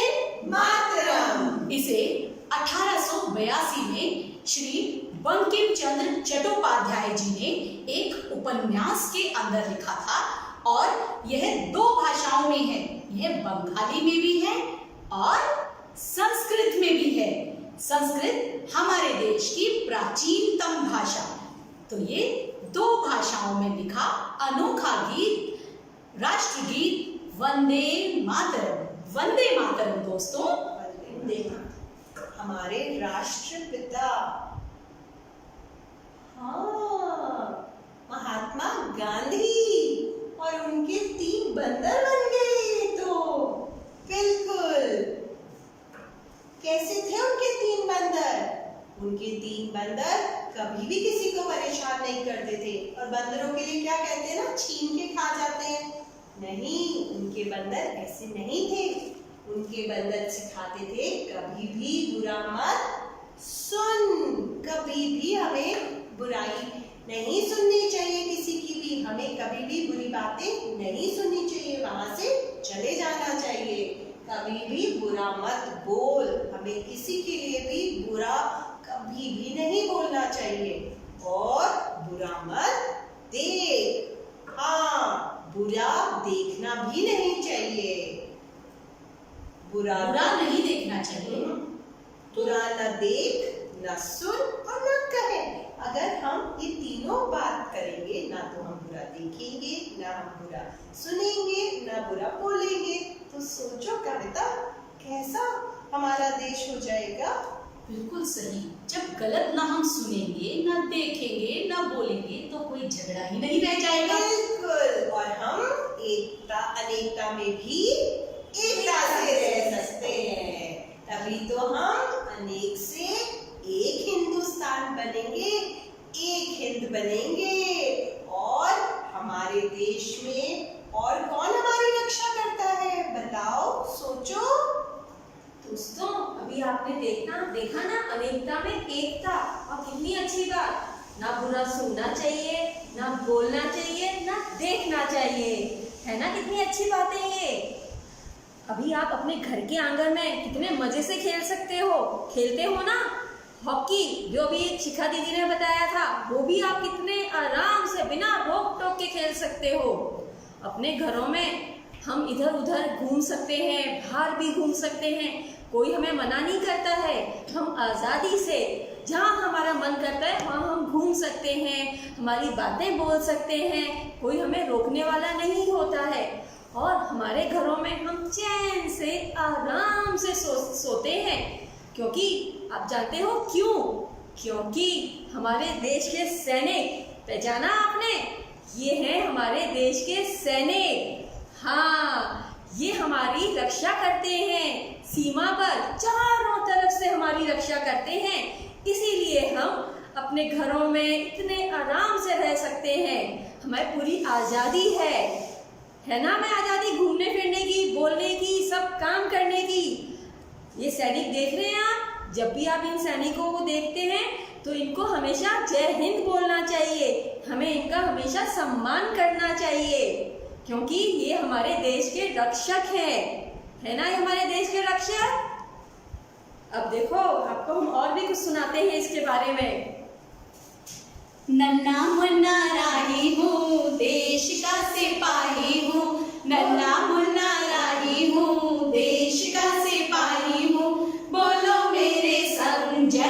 मातरम। इसे 1882 में श्री बंकिम चंद्र चट्टोपाध्याय जी ने एक उपन्यास के अंदर लिखा था और यह 2 भाषाओं में है, यह बंगाली में भी है और संस्कृत में भी है। संस्कृत हमारे देश की प्राचीनतम भाषा, तो ये 2 भाषाओं में लिखा अनोखा गीत, राष्ट्रगीत वंदे मातरम। वंदे मातरम दोस्तों, वंदे हमारे राष्ट्रपिता, हाँ, महात्मा गांधी और उनके 3 बंदर बन गए। तो बिल्कुल, कैसे थे उनके 3 बंदर? उनके 3 बंदर कभी भी किसी को परेशान नहीं करते थे। और बंदरों के लिए क्या कहते हैं ना, छीन के खा जाते हैं। नहीं, उनके बंदर ऐसे नहीं थे। उनके बंदर सिखाते थे कभी भी बुरा मत सुन, कभी भी हमें बुराई नहीं सुननी चाहिए, किसी की भी हमें कभी भी बुरी बातें नहीं सुननी चाहिए, वहां से चले जाना चाहिए। कभी भी बुरा मत बोल, हमें किसी के लिए भी बुरा कभी भी नहीं बोलना चाहिए। और बुरा मत देख, हाँ, बुरा देखना भी नहीं चाहिए। बुरा नहीं देखना चाहिए। बुरा न देख, न सुन और न कहे। अगर हम ये तीनों बात करेंगे, ना तो हम बुरा देखेंगे, ना हम बुरा सुनेंगे, ना बुरा बोलेंगे, तो सोचो कविता, कैसा हमारा देश हो जाएगा। बिल्कुल सही। जब गलत ना हम सुनेंगे, ना देखेंगे, ना बोलेंगे, तो कोई झगड़ा ही नहीं रह जाएगा। बिल्कुल, और हम एकता अनेकता में भी एकता से रह सकते हैं। तभी तो हम अनेक से एक हिंदुस्तान बनेंगे, एक हिंद बनेंगे। और हमारे देश में और कौन हमारी रक्षा करता है, बताओ, सोचो। दोस्तों, अभी आपने देखा ना, अनेकता में एकता, और कितनी अच्छी बात। ना बुरा सुनना चाहिए, ना बोलना चाहिए, ना देखना चाहिए, है ना, कितनी अच्छी बात है ये। अभी आप अपने घर के आंगन में कितने मजे से खेल सकते हो, खेलते हो ना। हॉकी, जो अभी शिखा दीदी ने बताया था, वो भी आप कितने आराम से बिना रोक टोक के खेल सकते हो। अपने घरों में हम इधर उधर घूम सकते हैं, बाहर भी घूम सकते हैं, कोई हमें मना नहीं करता है। हम आज़ादी से जहाँ हमारा मन करता है वहाँ हम घूम सकते हैं, हमारी बातें बोल सकते हैं, कोई हमें रोकने वाला नहीं होता है। और हमारे घरों में हम चैन से आराम से सोते हैं, क्योंकि आप जानते हो क्यों? क्योंकि हमारे देश के सैनिक, पहचाना आपने, ये हैं हमारे देश के सैनिक। हाँ, ये हमारी रक्षा करते हैं, सीमा पर चारों तरफ से हमारी रक्षा करते हैं। इसीलिए हम अपने घरों में इतने आराम से रह सकते हैं। हमें पूरी आज़ादी है ना, हमें आज़ादी घूमने फिरने की, बोलने की, सब काम करने की। ये सैनिक देख रहे हैं आप, जब भी आप इन सैनिकों को देखते हैं तो इनको हमेशा जय हिंद बोलना चाहिए, हमें इनका हमेशा सम्मान करना चाहिए, क्योंकि ये हमारे देश के रक्षक हैं, है ना, ये हमारे देश के रक्षक। अब देखो, आपको हम और भी कुछ सुनाते हैं इसके बारे में। नन्ना मुन्ना राही हूँ, देश का सिपाही हूँ, नन्ना मुन्ना राही हूँ, देश का सिपाही हूँ, बोलो मेरे संग जय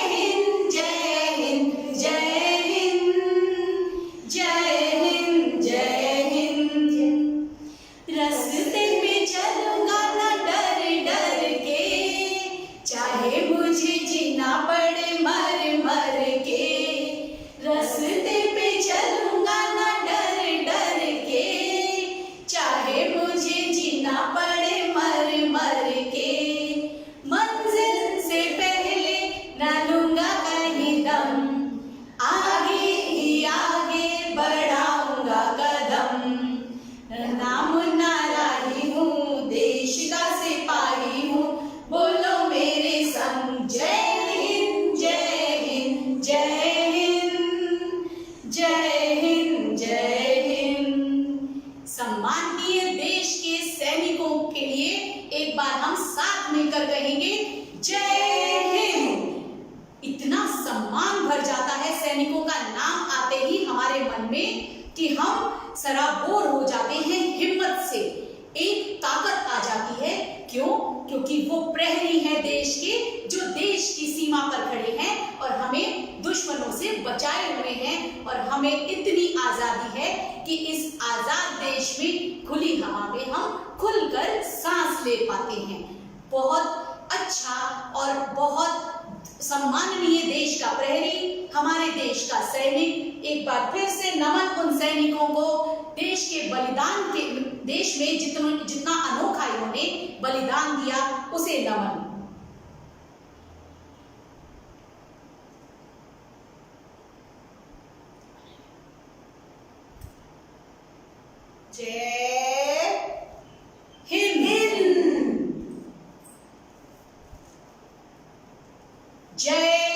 हिंद, जय हिंद, जय हिंद, जय हिंद, जय हिंद। रास्ते पे चलूंगा ना डर डर के, चाहे मुझे जीना पड़े मर मर के। रास्ते पे चलूंगा ना डर डर के, चाहे मुझे मिलकर कहेंगे जय हिंद। इतना सम्मान भर जाता है सैनिकों का नाम आते ही हमारे मन में कि हम सराबोर हो जाते हैं हिम्मत से, एक ताकत आ जाती है। क्यों? क्योंकि वो प्रहरी हैं देश के, जो देश की सीमा पर खड़े हैं और हमें दुश्मनों से बचाए हुए हैं, और हमें इतनी आजादी है कि इस आजाद देश में खुली हवा में हम खुलकर सांस ले पाते हैं। बहुत अच्छा और बहुत सम्माननीय देश का प्रहरी, हमारे देश का सैनिक। एक बार फिर से नमन उन सैनिकों को, देश के बलिदान के, देश में जितना अनोखा इन्होंने बलिदान दिया उसे नमन। जय हिंद। जय